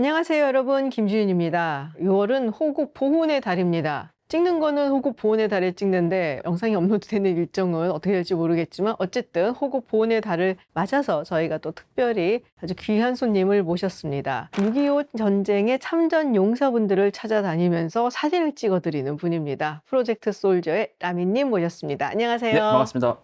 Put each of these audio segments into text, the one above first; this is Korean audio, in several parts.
안녕하세요, 여러분. 김주윤입니다. 6월은 호국 보훈의 달입니다. 찍는 거는 호국 보훈의 달에 찍는데 영상이 업로드되는 일정은 어떻게 될지 모르겠지만 어쨌든 호국 보훈의 달을 맞아서 저희가 또 특별히 아주 귀한 손님을 모셨습니다. 6.25 전쟁의 참전 용사분들을 찾아다니면서 사진을 찍어드리는 분입니다. 프로젝트 솔저의 라미님 모셨습니다. 안녕하세요. 네, 반갑습니다.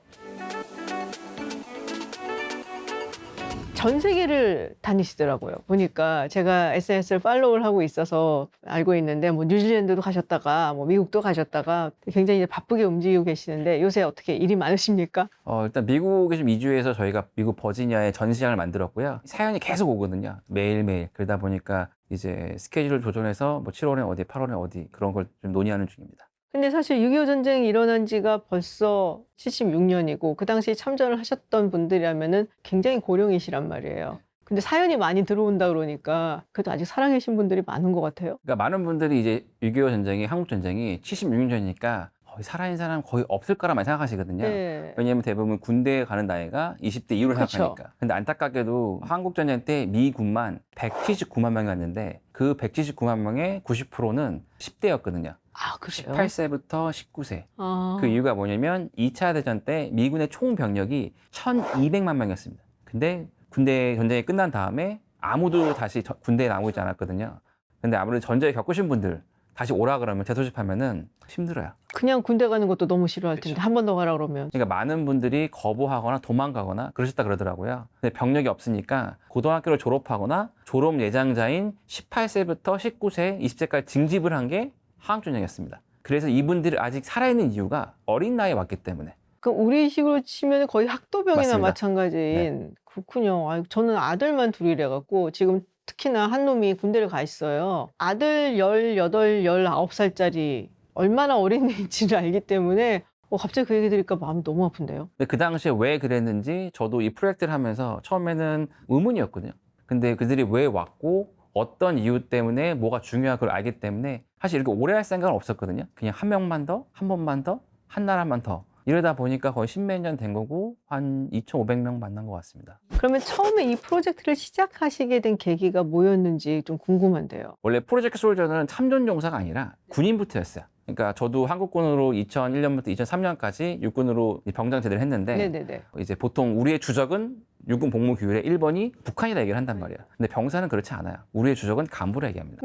전 세계를 다니시더라고요. 보니까 제가 SNS를 팔로우를 하고 있어서 알고 있는데 뭐 뉴질랜드도 가셨다가 뭐 미국도 가셨다가 굉장히 이제 바쁘게 움직이고 계시는데 요새 어떻게 일이 많으십니까? 일단 미국에 좀 이주해서 저희가 미국 버지니아에 전시장을 만들었고요. 사연이 계속 오거든요. 매일매일. 그러다 보니까 이제 스케줄을 조정해서 뭐 7월에 어디, 8월에 어디 그런 걸 좀 논의하는 중입니다. 근데 사실 6.25 전쟁이 일어난 지가 벌써 76년이고 그 당시에 참전을 하셨던 분들이라면은 굉장히 고령이시란 말이에요. 근데 사연이 많이 들어온다 그러니까 그래도 아직 살아계신 분들이 많은 것 같아요. 그러니까 많은 분들이 이제 6.25 전쟁이, 한국 전쟁이 76년 전이니까 거의 살아있는 사람 거의 없을 거라만 생각하시거든요. 네. 왜냐하면 대부분 군대에 가는 나이가 20대 이후로 그쵸. 생각하니까. 근데 안타깝게도 한국 전쟁 때 미군만 179만 명이 왔는데 그 179만 명의 90%는 10대였거든요. 아, 그래요? 18세부터 19세. 아. 그 이유가 뭐냐면 2차 대전 때 미군의 총 병력이 1200만 명이었습니다. 근데 군대 전쟁이 끝난 다음에 아무도 다시 군대에 남아있지 않았거든요. 근데 아무래도 전쟁을 겪으신 분들 다시 오라 그러면 재소집하면은 힘들어요. 그냥 군대 가는 것도 너무 싫어할 텐데 그쵸. 한 번 더 가라 그러면. 그러니까 많은 분들이 거부하거나 도망가거나 그러셨다 그러더라고요. 근데 병력이 없으니까 고등학교를 졸업하거나 졸업 예정자인 18세부터 19세, 20세까지 징집을 한 게 한국전쟁이었습니다. 그래서 이분들이 아직 살아있는 이유가 어린 나이에 왔기 때문에. 그럼 우리 식으로 치면 거의 학도병이나 맞습니다. 마찬가지인. 그렇군요. 아유, 저는 아들만 둘이래 갖고 지금 특히나 한 놈이 군대를 가 있어요. 아들 18, 19살짜리 얼마나 어린 애인지를 알기 때문에 갑자기 그 얘기 들으니까 마음이 너무 아픈데요. 근데 그 당시에 왜 그랬는지 저도 이 프로젝트를 하면서 처음에는 의문이었거든요. 근데 그들이 왜 왔고 어떤 이유 때문에 뭐가 중요한 걸 알기 때문에 사실 이렇게 오래 할 생각은 없었거든요. 그냥 한 명만 더, 한 번만 더, 한 나라만 더. 이러다 보니까 거의 10몇 년 된 거고 한 2,500명 만난 것 같습니다. 그러면 처음에 이 프로젝트를 시작하시게 된 계기가 뭐였는지 좀 궁금한데요. 원래 프로젝트 솔저는 참전용사가 아니라 군인부터였어요. 그러니까 저도 한국군으로 2001년부터 2003년까지 육군으로 병장 제대를 했는데 네네네. 이제 보통 우리의 주적은 육군 복무 규율에 1번이 북한이다 얘기를 한단 말이에요. 근데 병사는 그렇지 않아요. 우리의 주적은 간부라 얘기합니다.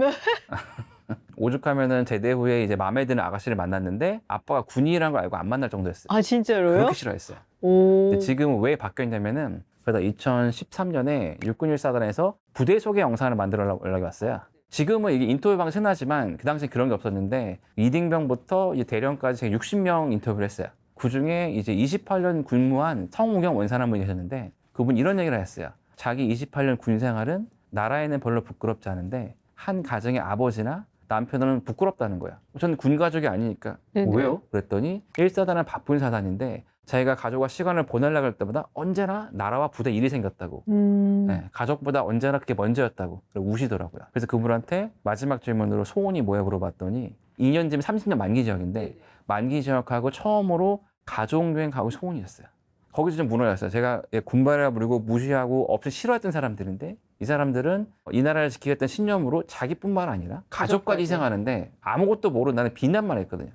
오죽하면은 제대 후에 이제 마음에 드는 아가씨를 만났는데 아빠가 군인이라는 걸 알고 안 만날 정도였어요. 아, 진짜로요? 그렇게 싫어했어요. 오. 근데 지금은 왜 바뀌었냐면은 그러다 2013년에 육군일사단에서 부대 소개 영상을 만들어라고 연락이 왔어요. 지금은 이게 인터뷰 방식 흔하지만 그 당시 그런 게 없었는데 이등병부터 이제 대령까지 제가 60명 인터뷰를 했어요. 그 중에 이제 28년 근무한 성우경 원사님 한 분이 계셨는데 그분 이런 얘기를 했어요. 자기 28년 군 생활은 나라에는 별로 부끄럽지 않은데 한 가정의 아버지나 남편은 부끄럽다는 거야. 저는 군 가족이 아니니까 네네. 왜요? 그랬더니 1사단은 바쁜 사단인데 자기가 가족과 시간을 보내려고 할 때마다 언제나 나라와 부대 일이 생겼다고. 네, 가족보다 언제나 그게 먼저였다고 우시더라고요. 그래서 그분한테 마지막 질문으로 소원이 뭐야 물어봤더니 2년 뒤면 30년 만기 지역인데 만기 지역하고 처음으로 가족여행 가고 소원이었어요. 거기서 좀 무너졌어요. 제가 군발이라 부르고 무시하고 없이 싫어했던 사람들인데 이 사람들은 이 나라를 지키겠다는 신념으로 자기뿐만 아니라 가족까지 희생하는데 아무것도 모르고 나는 비난만 했거든요.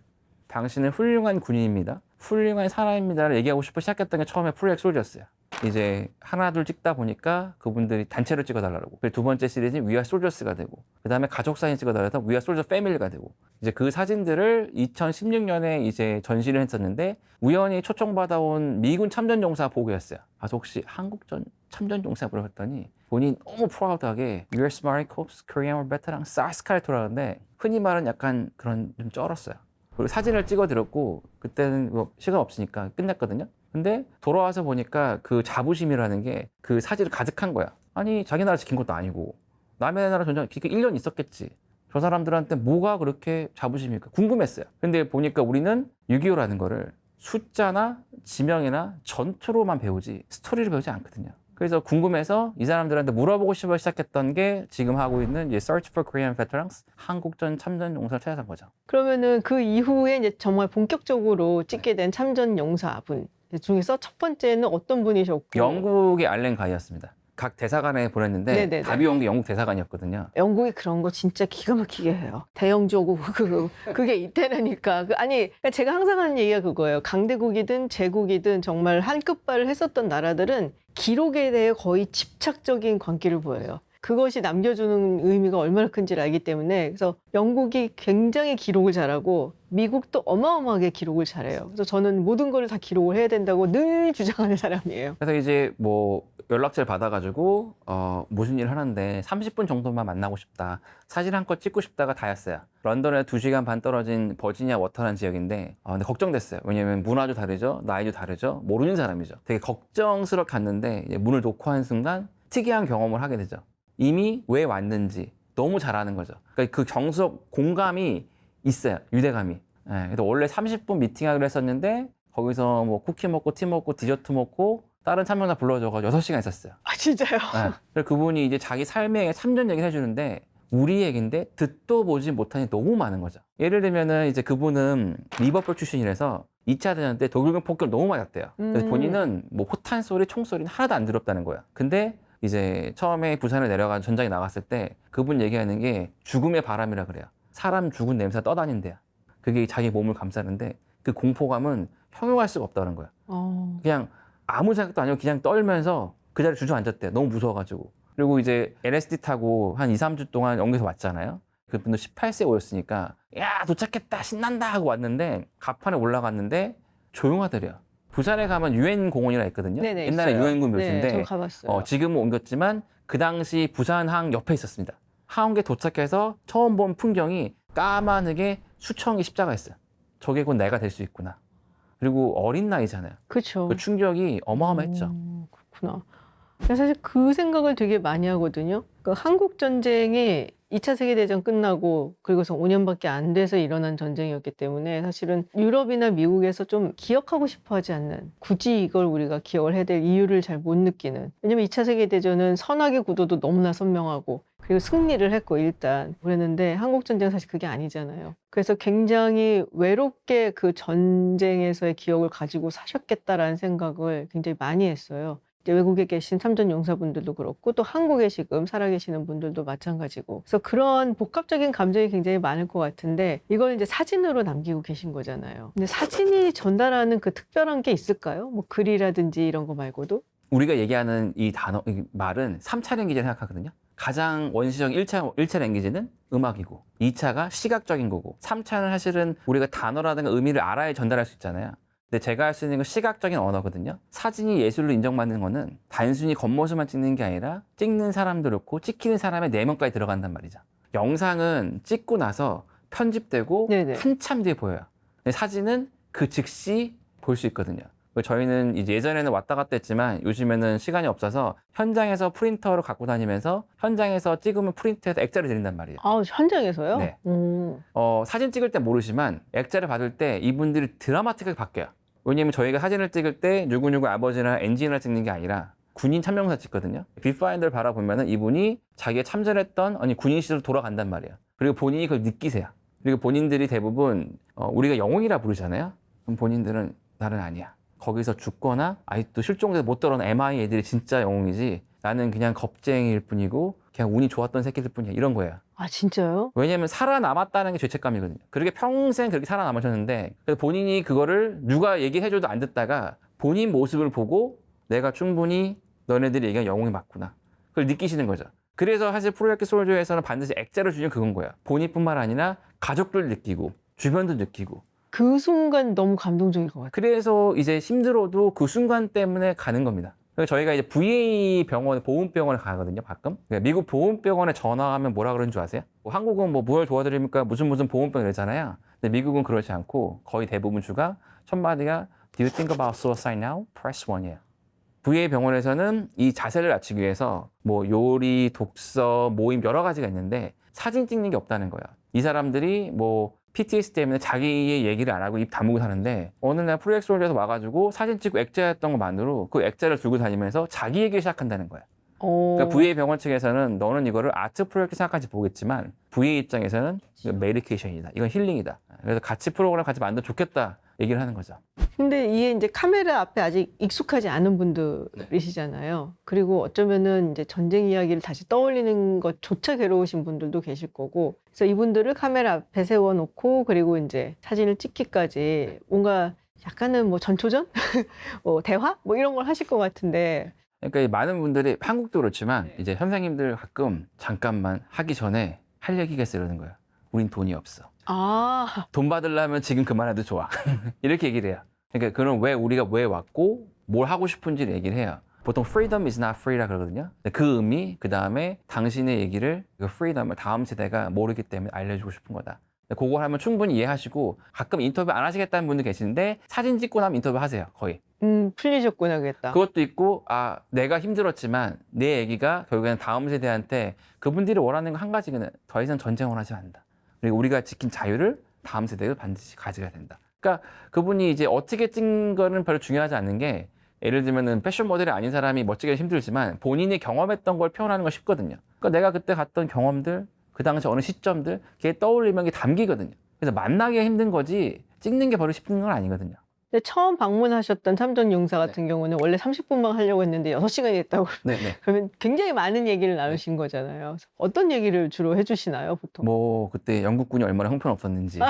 당신은 훌륭한 군인입니다. 훌륭한 사람입니다를 얘기하고 싶어 시작했던 게 처음에 프로젝트 솔저였어요. 이제 하나 둘 찍다 보니까 그분들이 단체로 찍어달라고. 두 번째 시리즈는 We Are Soldiers가 되고 그 다음에 가족 사진 찍어달라서 We Are Soldier Family가 되고 이제 그 사진들을 2016년에 이제 전시를 했었는데 우연히 초청받아온 미군 참전용사 보고였어요. 그래서 혹시 한국전 참전용사 물어봤더니 본인이 너무 프라우드하게 US Marine Corps Korean War Veteran 사스칼토라는데 흔히 말하는 약간 그런 좀 쩔었어요. 그리고 사진을 찍어드렸고 그때는 뭐 시간 없으니까 끝냈거든요. 근데 돌아와서 보니까 그 자부심이라는 게 그 사진을 가득한 거야. 아니 자기 나라 지킨 것도 아니고 남의 나라 전쟁 기껏 1년 있었겠지. 저 사람들한테 뭐가 그렇게 자부심일까 궁금했어요. 근데 보니까 우리는 6.25라는 거를 숫자나 지명이나 전투로만 배우지 스토리를 배우지 않거든요. 그래서 궁금해서 이 사람들한테 물어보고 싶어 시작했던 게 지금 하고 있는 이제 Search for Korean Veterans 한국전 참전 용사를 찾아간 거죠. 그러면은 그 이후에 이제 정말 본격적으로 찍게 된 참전 용사분 중에서 첫 번째는 어떤 분이셨고? 영국의 알렌 가이였습니다. 각 대사관에 보냈는데 네네네. 답이 온 게 영국 대사관이었거든요. 영국이 그런 거 진짜 기가 막히게 해요. 대영조국 그게 이때라니까. 아니 그러니까 제가 항상 하는 얘기가 그거예요. 강대국이든 제국이든 정말 한끗발을 했었던 나라들은 기록에 대해 거의 집착적인 관계를 보여요. 그것이 남겨주는 의미가 얼마나 큰지를 알기 때문에 그래서 영국이 굉장히 기록을 잘하고 미국도 어마어마하게 기록을 잘해요. 그래서 저는 모든 걸 다 기록을 해야 된다고 늘 주장하는 사람이에요. 그래서 이제 뭐 연락처를 받아가지고 무슨 일 하는데 30분 정도만 만나고 싶다. 사진 한 컷 찍고 싶다가 다였어요. 런던에 2시간 반 떨어진 버지니아 워터라는 지역인데 근데 걱정됐어요. 왜냐면 문화도 다르죠. 나이도 다르죠. 모르는 사람이죠. 되게 걱정스럽게 갔는데 이제 문을 놓고 한 순간 특이한 경험을 하게 되죠. 이미 왜 왔는지 너무 잘 아는 거죠. 그러니까 그 정석 공감이 있어요. 유대감이. 그래서 원래 30분 미팅하기로 했었는데 거기서 뭐 쿠키 먹고 티 먹고 디저트 먹고 다른 참여자 불러줘가지고 6시간 있었어요. 아 진짜요? 그래서 그분이 이제 자기 삶의 참전 얘기를 해주는데 우리 얘기인데 듣도 보지 못하니 너무 많은 거죠. 예를 들면은 이제 그분은 리버풀 출신이라서 2차 대전 때 독일군 폭격을 너무 맞았대요. 그래서 본인은 뭐 포탄 소리, 총 소리는 하나도 안 들었다는 거야. 근데 이제 처음에 부산을 내려가 전장에 나갔을 때 그분 얘기하는 게 죽음의 바람이라 그래요. 사람 죽은 냄새가 떠다닌대요. 그게 자기 몸을 감싸는데 그 공포감은 형용할 수가 없다는 거야. 그냥 아무 생각도 아니고 그냥 떨면서 그 자리에 주저앉았대요. 너무 무서워가지고. 그리고 이제 LSD 타고 한 2, 3주 동안 영국에서 왔잖아요. 그분도 18세 오였으니까 야 도착했다 신난다 하고 왔는데 갑판에 올라갔는데 조용하더래요. 부산에 가면 유엔 공원이라 있거든요. 네네, 옛날에 있어요. 유엔군 묘지인데 네, 저 가봤어요. 지금은 옮겼지만 그 당시 부산항 옆에 있었습니다. 하원에 도착해서 처음 본 풍경이 까만하게 수청이 십자가 있어요. 저게 곧 내가 될 수 있구나. 그리고 어린 나이잖아요. 그렇죠. 그 충격이 어마어마했죠. 그렇구나. 사실 그 생각을 되게 많이 하거든요. 그 한국 전쟁이 2차 세계대전 끝나고 그리고서 5년밖에 안 돼서 일어난 전쟁이었기 때문에 사실은 유럽이나 미국에서 좀 기억하고 싶어 하지 않는, 굳이 이걸 우리가 기억을 해야 될 이유를 잘 못 느끼는. 왜냐면 2차 세계대전은 선악의 구도도 너무나 선명하고 그리고 승리를 했고 일단 그랬는데 한국 전쟁은 사실 그게 아니잖아요. 그래서 굉장히 외롭게 그 전쟁에서의 기억을 가지고 사셨겠다라는 생각을 굉장히 많이 했어요. 이제 외국에 계신 참전 용사분들도 그렇고 또 한국에 지금 살아계시는 분들도 마찬가지고, 그래서 그런 복합적인 감정이 굉장히 많을 것 같은데 이걸 이제 사진으로 남기고 계신 거잖아요. 근데 사진이 전달하는 그 특별한 게 있을까요? 뭐 글이라든지 이런 거 말고도? 우리가 얘기하는 이 단어, 이 말은 3차 랭귀지 생각하거든요. 가장 원시적인 1차 랭귀지는 음악이고 2차가 시각적인 거고 3차는 사실은 우리가 단어라든가 의미를 알아야 전달할 수 있잖아요. 근데 제가 할 수 있는 건 시각적인 언어거든요. 사진이 예술로 인정받는 거는 단순히 겉모습만 찍는 게 아니라 찍는 사람도 그렇고 찍히는 사람의 내면까지 들어간단 말이죠. 영상은 찍고 나서 편집되고 네네. 한참 뒤에 보여요. 근데 사진은 그 즉시 볼 수 있거든요. 저희는 이제 예전에는 왔다 갔다 했지만 요즘에는 시간이 없어서 현장에서 프린터를 갖고 다니면서 현장에서 찍으면 프린트해서 액자를 드린단 말이에요. 아, 현장에서요? 네. 사진 찍을 때 모르지만 액자를 받을 때 이분들이 드라마틱하게 바뀌어요. 왜냐면 저희가 사진을 찍을 때 누구누구 아버지나 엔지니어를 찍는 게 아니라 군인 참명사 찍거든요. 빗파인더를 바라보면은 이분이 자기가 참전했던 군인 시절로 돌아간단 말이에요. 그리고 본인이 그걸 느끼세요. 그리고 본인들이 대부분 우리가 영웅이라 부르잖아요. 그럼 본인들은 나는 아니야. 거기서 죽거나 아직도 실종돼서 못 돌아오는 MI 애들이 진짜 영웅이지 나는 그냥 겁쟁이일 뿐이고 그냥 운이 좋았던 새끼들 뿐이야. 이런 거예요. 아, 진짜요? 왜냐면 살아남았다는 게 죄책감이거든요. 그렇게 평생 그렇게 살아남으셨는데 그래서 본인이 그거를 누가 얘기해줘도 안 듣다가 본인 모습을 보고 내가 충분히 너네들이 얘기한 영웅이 맞구나. 그걸 느끼시는 거죠. 그래서 사실 프로젝트 솔저에서는 반드시 액자를 주는 그건 거예요. 본인뿐만 아니라 가족들 느끼고 주변도 느끼고. 그 순간 너무 감동적일 것 같아요. 그래서 이제 힘들어도 그 순간 때문에 가는 겁니다. 그래서 저희가 이제 VA 병원, 보훈병원에 가거든요, 가끔. 미국 보훈병원에 전화하면 뭐라 그러는 줄 아세요? 한국은 뭘 도와드립니까? 무슨 보훈병 이러잖아요. 근데 미국은 그렇지 않고 거의 대부분 주가 첫 마디가 Do you think about suicide now? Press 1이에요. VA 병원에서는 이 자세를 낮추기 위해서 뭐 요리, 독서, 모임 여러 가지가 있는데 사진 찍는 게 없다는 거예요. 이 사람들이 뭐 PTSD 때문에 자기의 얘기를 안 하고 입 다물고 사는데 어느 날 프로젝트홀에서 와가지고 사진 찍고 액자였던 것만으로 그 액자를 들고 다니면서 자기 얘기를 시작한다는 거야. 그러니까 VA 병원 측에서는 너는 이거를 아트 프로젝트 생각하지 보겠지만 VA 입장에서는 이거 메디케이션이다. 이건 힐링이다. 그래서 같이 프로그램 같이 만들면 좋겠다 얘기를 하는 거죠. 근데 이게 이제 카메라 앞에 아직 익숙하지 않은 분들이시잖아요. 그리고 어쩌면은 이제 전쟁 이야기를 다시 떠올리는 것조차 괴로우신 분들도 계실 거고. 그래서 이분들을 카메라 앞에 세워놓고 그리고 이제 사진을 찍기까지 뭔가 약간은 뭐 전초전? 뭐 대화? 뭐 이런 걸 하실 것 같은데. 그러니까 이 많은 분들이 한국도 그렇지만 이제 선생님들 가끔 잠깐만 하기 전에 할 얘기가 있어 이러는 거예요. 우린 돈이 없어. 아, 돈 받으려면 지금 그만해도 좋아. 이렇게 얘기를 해요. 그러니까 그런 우리가 왜 왔고 뭘 하고 싶은지를 얘기를 해요. 보통 freedom is not free라 그러거든요. 그 의미, 그 다음에 당신의 얘기를, 그 freedom을 다음 세대가 모르기 때문에 알려주고 싶은 거다. 그걸 하면 충분히 이해하시고 가끔 인터뷰 안 하시겠다는 분도 계시는데 사진 찍고 나면 인터뷰 하세요, 거의. 풀리셨구나, 그랬다. 그것도 있고, 아, 내가 힘들었지만 내 얘기가 결국에는 다음 세대한테 그분들이 원하는 거 한 가지는 더 이상 전쟁을 하지 않는다. 그리고 우리가 지킨 자유를 다음 세대가 반드시 가져야 된다. 그러니까 그분이 이제 어떻게 찍은 거는 별로 중요하지 않는 게 예를 들면은 패션 모델이 아닌 사람이 멋지게 힘들지만 본인이 경험했던 걸 표현하는 건 쉽거든요. 그러니까 내가 그때 갔던 경험들, 그 당시 어느 시점들, 그게 떠올리면 그게 담기거든요. 그래서 만나기가 힘든 거지 찍는 게 별로 쉽은 건 아니거든요. 근데 처음 방문하셨던 참전용사 같은 경우는 원래 30분만 하려고 했는데 6시간이 됐다고. 네네. 그러면 굉장히 많은 얘기를 나누신 거잖아요. 그래서 어떤 얘기를 주로 해주시나요, 보통? 뭐 그때 영국군이 얼마나 형편없었는지.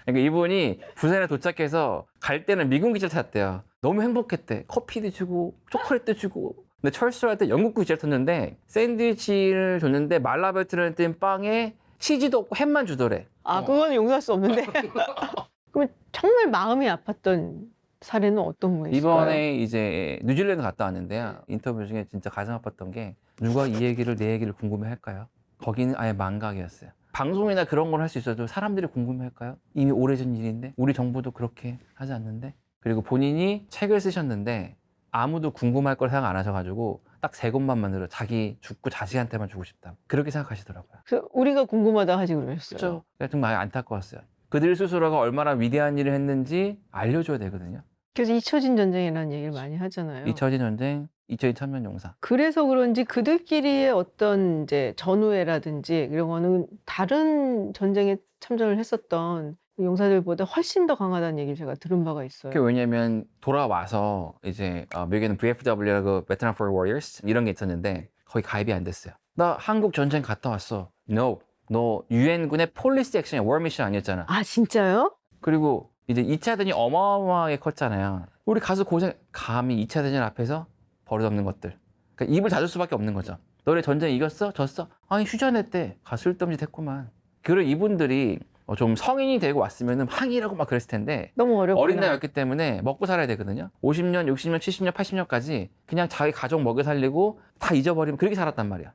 그러니까 이분이 부산에 도착해서 갈 때는 미군 기차를 탔대요. 너무 행복했대. 커피도 주고 초콜릿도 주고. 근데 철수할 때 영국군 기차를 탔는데 샌드위치를 줬는데 말라벨트를 뗀 빵에 치즈도 없고 햄만 주더래. 아, 그거는 용서할 수 없는데. 그러면 정말 마음이 아팠던 사례는 어떤 거였을까요? 이번에 이제 뉴질랜드 갔다 왔는데요. 인터뷰 중에 진짜 가슴 아팠던 게 누가 이 얘기를 내 얘기를 궁금해할까요? 거기는 아예 망각이었어요. 방송이나 그런 걸 할 수 있어도 사람들이 궁금해할까요? 이미 오래전 일인데 우리 정부도 그렇게 하지 않는데. 그리고 본인이 책을 쓰셨는데 아무도 궁금할 걸 생각 안 하셔가지고 딱 3권만 만들어 자기 죽고 자식한테만 주고 싶다. 그렇게 생각하시더라고요. 그래서 우리가 궁금하다 하지 그러셨어요. 그렇죠. 그래서 좀 많이 안타까웠어요. 그들 스스로가 얼마나 위대한 일을 했는지 알려줘야 되거든요. 그래서 잊혀진 전쟁이라는 얘기를 많이 하잖아요. 잊혀진 전쟁, 잊혀진 천년용사. 그래서 그런지 그들끼리의 어떤 이제 전우회라든지 이런 거는 다른 전쟁에 참전을 했었던 용사들보다 훨씬 더 강하다는 얘기를 제가 들은 바가 있어요. 그게 왜냐면 돌아와서 이제 미국에는 VFW라고 Veteran for Warriors 이런 게 있었는데 거기 가입이 안 됐어요. 나 한국 전쟁 갔다 왔어. No. 너 유엔군의 폴리스 액션이 워 미션 아니었잖아. 아, 진짜요? 그리고 이제 2차 대전이 어마어마하게 컸잖아요. 우리 가서 감히 2차 대전 앞에서 버릇없는 것들. 그러니까 입을 닫을 수밖에 없는 거죠. 너네 전쟁 이겼어? 졌어? 아니 휴전했대. 쓸데없는 했구만. 그리고 이분들이 좀 성인이 되고 왔으면 항의라고 막 그랬을 텐데 너무 어렵구나. 어린 나이였기 때문에 먹고 살아야 되거든요. 50년, 60년, 70년, 80년까지 그냥 자기 가족 먹여 살리고 다 잊어버리면 그렇게 살았단 말이야.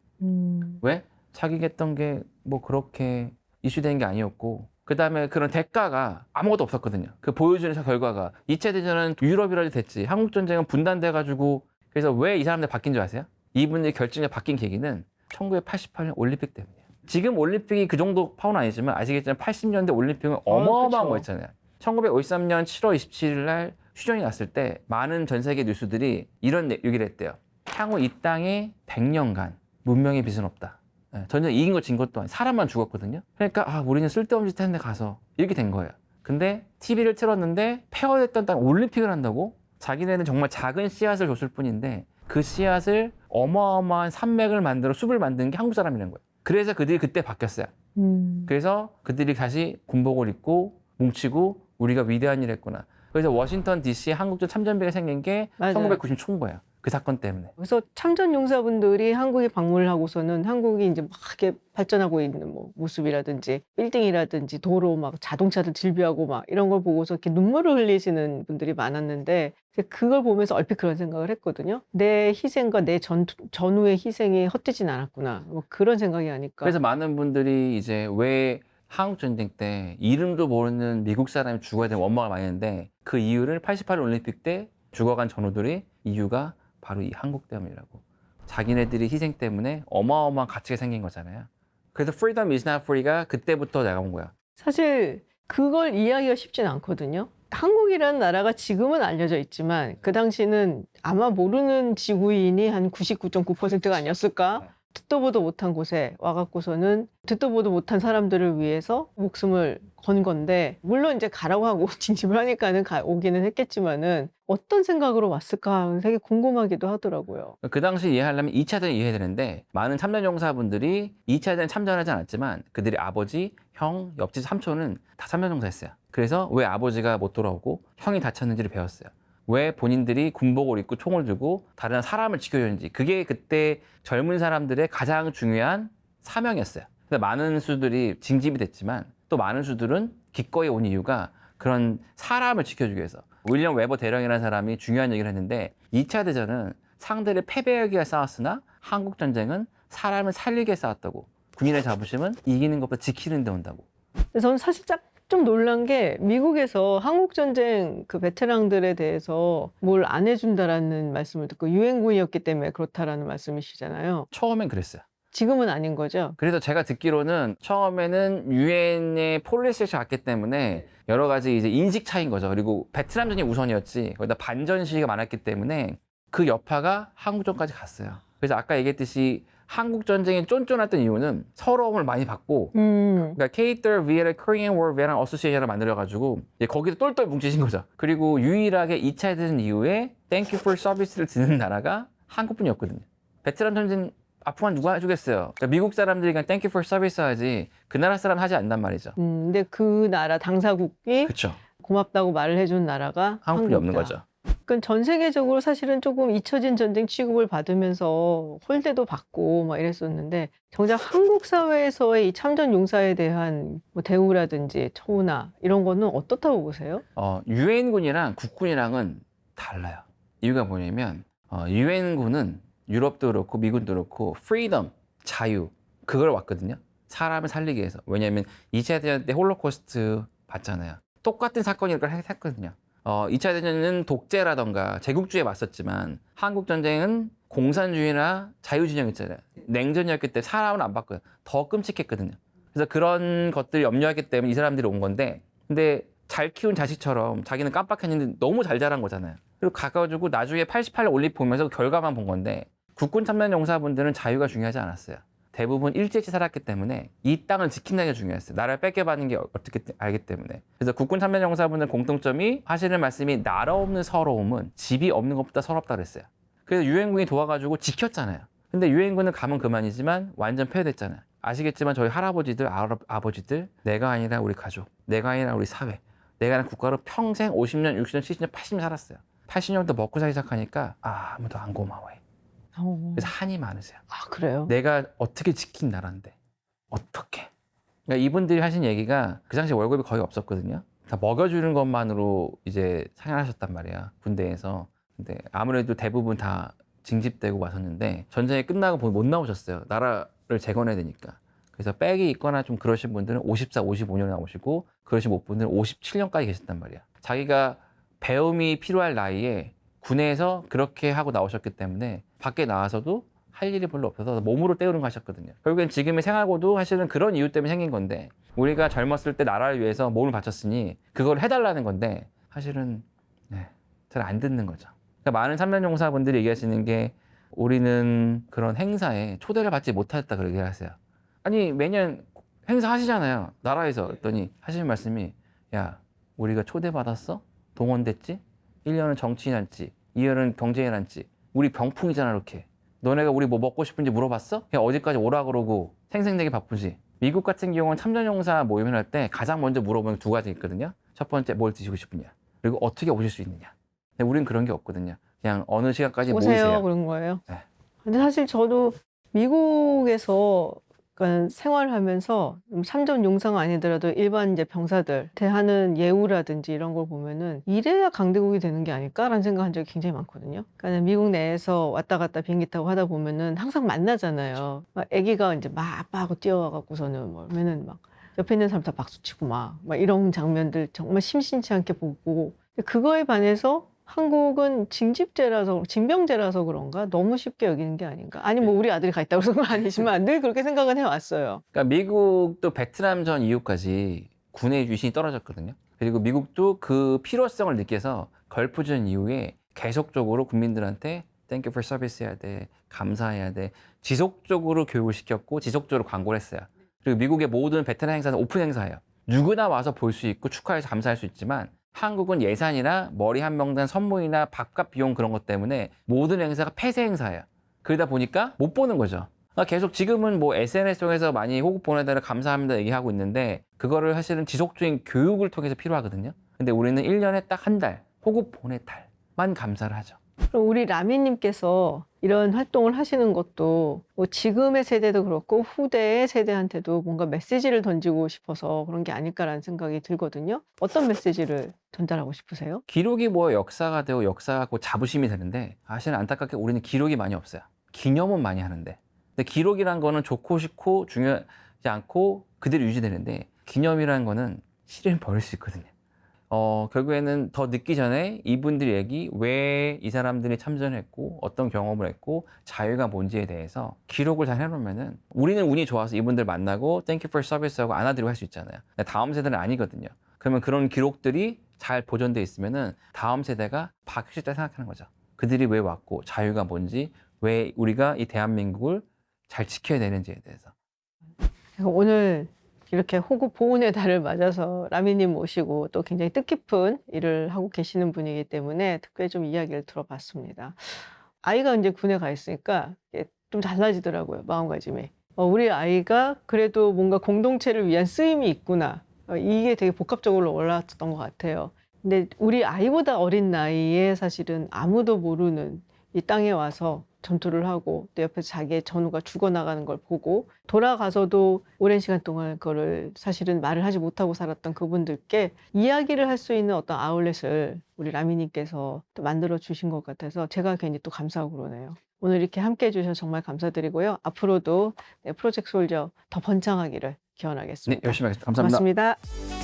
왜? 자기가 했던 게 뭐 그렇게 이슈된 게 아니었고 그 다음에 그런 대가가 아무것도 없었거든요. 그 보여주는 결과가 2차 대전은 유럽이라도 됐지 한국전쟁은 분단돼가지고 그래서 왜 이 사람들 바뀐 줄 아세요? 이분들이 결정이 바뀐 계기는 1988년 올림픽 때문이에요. 지금 올림픽이 그 정도 파워는 아니지만 아시겠지만 80년대 올림픽은 어마어마한 거였잖아요. 1953년 7월 27일 날 휴전이 났을 때 많은 전 세계 뉴스들이 이런 얘기를 했대요. 향후 이 땅에 100년간 문명의 빚은 없다. 전쟁 이긴 거 진 것도 아니고 사람만 죽었거든요. 그러니까 우리는 쓸데없는 짓 했는데 가서 이렇게 된 거예요. 근데 TV를 틀었는데 폐허됐던 땅 올림픽을 한다고? 자기네는 정말 작은 씨앗을 줬을 뿐인데 그 씨앗을 어마어마한 산맥을 만들어 숲을 만든 게 한국 사람이라는 거예요. 그래서 그들이 그때 바뀌었어요. 그래서 그들이 다시 군복을 입고 뭉치고 우리가 위대한 일을 했구나. 그래서 워싱턴 DC에 한국전 참전비가 생긴 게 맞아요. 1990 총 거예요. 그 사건 때문에. 그래서 참전 용사분들이 한국에 방문을 하고서는 한국이 이제 막 이렇게 발전하고 있는 뭐 모습이라든지 빌딩이라든지 도로 막 자동차들 질비하고 막 이런 걸 보고서 이렇게 눈물을 흘리시는 분들이 많았는데 그걸 보면서 얼핏 그런 생각을 했거든요. 내 희생과 내 전후의 희생이 헛되진 않았구나. 뭐 그런 생각이 하니까. 그래서 많은 분들이 이제 왜 한국전쟁 때 이름도 모르는 미국 사람이 죽어야 되는 원망을 많이 했는데 그 이유를 88 올림픽 때 죽어간 전우들이 이유가 바로 이 한국 때문이라고. 자기네들이 희생 때문에 어마어마한 가치가 생긴 거잖아요. 그래서 freedom is not free가 그때부터 나온 거야. 사실 그걸 이해하기가 쉽진 않거든요. 한국이라는 나라가 지금은 알려져 있지만 그 당시는 아마 모르는 지구인이 한 99.9%가 아니었을까? 듣도 보도 못한 곳에 와갖고서는 듣도 보도 못한 사람들을 위해서 목숨을 건 건데, 물론 이제 가라고 하고 징집을 하니까는 오기는 했겠지만은 어떤 생각으로 왔을까 되게 궁금하기도 하더라고요. 그 당시 이해하려면 2차 대전 이해해야 되는데 많은 참전용사분들이 2차 대전 참전하지 않았지만 그들이 아버지, 형, 옆집 삼촌은 다 참전용사였어요. 그래서 왜 아버지가 못 돌아오고 형이 다쳤는지를 배웠어요. 왜 본인들이 군복을 입고 총을 들고 다른 사람을 지켜줬는지, 그게 그때 젊은 사람들의 가장 중요한 사명이었어요. 근데 많은 수들이 징집이 됐지만 또 많은 수들은 기꺼이 온 이유가 그런 사람을 지켜주기 위해서. 윌리엄 웨버 대령이라는 사람이 중요한 얘기를 했는데 2차 대전은 상대를 패배하기 위해 싸웠으나 한국 전쟁은 사람을 살리기 위해 싸웠다고. 군인의 자부심은 이기는 것보다 지키는 데 온다고. 근데 저는 사실 좀 놀란 게, 미국에서 한국전쟁 그 베테랑들에 대해서 뭘 안 해준다라는 말씀을 듣고, 유엔군이었기 때문에 그렇다라는 말씀이시잖아요. 처음엔 그랬어요. 지금은 아닌 거죠? 그래서 제가 듣기로는 처음에는 유엔의 폴리시를 갔기 때문에 여러 가지 이제 인식 차이인 거죠. 그리고 베트남전이 우선이었지 거기다 반전 시기가 많았기 때문에 그 여파가 한국전까지 갔어요. 그래서 아까 얘기했듯이 한국 전쟁이 쫀쫀했던 이유는 서러움을 많이 받고, 그러니까 K3 Vietnam Korean War Veteran Association을 만들어가지고 거기서 똘똘 뭉치신 거죠. 그리고 유일하게 2차 대전 이후에 Thank you for service를 듣는 나라가 한국뿐이었거든요. 베트남 전쟁 아프간 누가 해주겠어요. 그러니까 미국 사람들이 그냥 Thank you for service 하지 그 나라 사람 하지 않단 말이죠. 근데 그 나라 당사국이 그렇죠. 고맙다고 말을 해준 나라가 한국뿐이 없는 한국이다. 거죠. 그러니까 전 세계적으로 사실은 조금 잊혀진 전쟁 취급을 받으면서 홀대도 받고 막 이랬었는데, 정작 한국 사회에서의 이 참전 용사에 대한 뭐 대우라든지 처우나 이런 거는 어떻다고 보세요? 유엔군이랑 국군이랑은 달라요. 이유가 뭐냐면 유엔군은 유럽도 그렇고 미군도 그렇고 프리덤, 자유, 그걸 왔거든요. 사람을 살리기 위해서. 왜냐하면 2차 대전 때 홀로코스트 봤잖아요. 똑같은 사건을 했거든요. 2차 대전은 독재라던가 제국주의에 맞섰지만 한국전쟁은 공산주의나 자유진영이었잖아요. 냉전이었기 때문에 사람은 안 바꿔요. 더 끔찍했거든요. 그래서 그런 것들을 염려했기 때문에 이 사람들이 온 건데, 근데 잘 키운 자식처럼 자기는 깜빡했는데 너무 잘 자란 거잖아요. 그리고 가가지고 나중에 88년 올림픽 보면서 결과만 본 건데, 국군 참전 용사분들은 자유가 중요하지 않았어요. 대부분 일제시 살았기 때문에 이 땅을 지킨다는 게 중요했어요. 나라를 뺏겨받는 게 어떻게 알기 때문에. 그래서 국군 참전 용사분들 공통점이 하시는 말씀이, 나라 없는 서러움은 집이 없는 것보다 서럽다 그랬어요. 그래서 유엔군이 도와가지고 지켰잖아요. 근데 유엔군은 가면 그만이지만 완전 폐해됐잖아요. 아시겠지만 저희 할아버지들, 아버지들, 내가 아니라 우리 가족, 내가 아니라 우리 사회, 내가 아니라 국가로 평생 50년, 60년, 70년, 80년 살았어요. 80년부터 먹고 살기 시작하니까 아무도 안 고마워해. 그래서 한이 많으세요. 아, 그래요? 내가 어떻게 지킨 나라인데 어떻게. 그러니까 이분들이 하신 얘기가 그 당시 월급이 거의 없었거든요. 다 먹여주는 것만으로 이제 생활하셨단 말이야, 군대에서. 근데 아무래도 대부분 다 징집되고 왔었는데 전쟁이 끝나고 못 나오셨어요. 나라를 재건해야 되니까. 그래서 백이 있거나 좀 그러신 분들은 54, 55년에 나오시고, 그러신 분들은 57년까지 계셨단 말이야. 자기가 배움이 필요할 나이에 군에서 그렇게 하고 나오셨기 때문에 밖에 나와서도 할 일이 별로 없어서 몸으로 때우는 거 하셨거든요. 결국엔 지금의 생활고도 사실은 그런 이유 때문에 생긴 건데, 우리가 젊었을 때 나라를 위해서 몸을 바쳤으니 그걸 해달라는 건데 사실은 잘 안 듣는 거죠. 그러니까 많은 참전용사분들이 얘기하시는 게, 우리는 그런 행사에 초대를 받지 못했다 그렇게 하세요. 아니 매년 행사 하시잖아요, 나라에서. 그랬더니 하시는 말씀이, 야 우리가 초대받았어? 동원됐지? 1년은 정치인 할지 2년은 경제인 할지 우리 병풍이잖아. 이렇게 너네가 우리 뭐 먹고 싶은지 물어봤어? 그냥 어디까지 오라 그러고 생색내기 바쁘지. 미국 같은 경우는 참전용사 모임을 할 때 가장 먼저 물어보는 두 가지 있거든요. 첫 번째, 뭘 드시고 싶으냐, 그리고 어떻게 오실 수 있느냐. 근데 우린 그런 게 없거든요. 그냥 어느 시간까지 오세요, 모이세요. 그런 거예요. 네. 근데 사실 저도 미국에서 그러니까 생활하면서 참전 용사가 아니더라도 일반 이제 병사들 대하는 예우라든지 이런 걸 보면은, 이래야 강대국이 되는 게 아닐까라는 생각한 적이 굉장히 많거든요. 그러니까 미국 내에서 왔다 갔다 비행기 타고 하다 보면은 항상 만나잖아요. 막 아기가 이제 막 아빠하고 뛰어와갖고서는 뭐 그러면은 막 옆에 있는 사람 다 박수치고 막 이런 장면들 정말 심심치 않게 보고, 그거에 반해서 한국은 징병제라서 그런가 너무 쉽게 여기는 게 아닌가. 아니 뭐 우리 아들이 가 있다고 그런 건 아니지만 늘 그렇게 생각은 해왔어요. 그러니까 미국도 베트남전 이후까지 군의 유신이 떨어졌거든요. 그리고 미국도 그 필요성을 느껴서 걸프전 이후에 계속적으로 국민들한테 Thank you for service 해야 돼, 감사해야 돼, 지속적으로 교육을 시켰고 지속적으로 광고를 했어요. 그리고 미국의 모든 베테랑 행사는 오픈 행사예요. 누구나 와서 볼 수 있고 축하해서 감사할 수 있지만 한국은 예산이나 머리 한 명당 선물이나 밥값 비용 그런 것 때문에 모든 행사가 폐쇄 행사예요. 그러다 보니까 못 보는 거죠. 그러니까 계속 지금은 뭐 SNS 통해서 많이 호국 보내달라 감사합니다 얘기하고 있는데 그거를 사실은 지속적인 교육을 통해서 필요하거든요. 근데 우리는 1년에 딱 한 달 호국 보내달만 감사를 하죠. 그럼 우리 라미님께서 이런 활동을 하시는 것도 뭐 지금의 세대도 그렇고 후대의 세대한테도 뭔가 메시지를 던지고 싶어서 그런 게 아닐까라는 생각이 들거든요. 어떤 메시지를 전달하고 싶으세요? 기록이 뭐 역사가 되고 역사가 곧 자부심이 되는데 사실은 안타깝게 우리는 기록이 많이 없어요. 기념은 많이 하는데 근데 기록이란 거는 좋고 싫고 중요하지 않고 그대로 유지되는데 기념이라는 거는 실은 버릴 수 있거든요. 결국에는 더 늦기 전에 이분들 얘기 왜 이 사람들이 참전했고 어떤 경험을 했고 자유가 뭔지에 대해서 기록을 잘 해놓으면은 우리는 운이 좋아서 이분들 만나고 Thank you for service 하고 안아드리고 할 수 있잖아요. 근데 다음 세대는 아니거든요. 그러면 그런 기록들이 잘 보존돼 있으면은 다음 세대가 바뀔 수 있다 생각하는 거죠. 그들이 왜 왔고 자유가 뭔지 왜 우리가 이 대한민국을 잘 지켜야 되는지에 대해서. 오늘 이렇게 호국 보훈의 달을 맞아서 라미님 모시고 또 굉장히 뜻깊은 일을 하고 계시는 분이기 때문에 특별히 좀 이야기를 들어봤습니다. 아이가 이제 군에 가 있으니까 이게 좀 달라지더라고요, 마음가짐이. 우리 아이가 그래도 뭔가 공동체를 위한 쓰임이 있구나. 이게 되게 복합적으로 올라왔던 것 같아요. 근데 우리 아이보다 어린 나이에 사실은 아무도 모르는 이 땅에 와서 전투를 하고 또 옆에서 자기의 전우가 죽어나가는 걸 보고 돌아가서도 오랜 시간 동안 그거를 사실은 말을 하지 못하고 살았던 그분들께 이야기를 할 수 있는 어떤 아울렛을 우리 라미님께서 또 만들어 주신 것 같아서 제가 괜히 또 감사하고 그러네요. 오늘 이렇게 함께 해주셔서 정말 감사드리고요. 앞으로도 프로젝트 솔저 더 번창하기를 기원하겠습니다. 네, 열심히 하겠습니다. 감사합니다. 고맙습니다.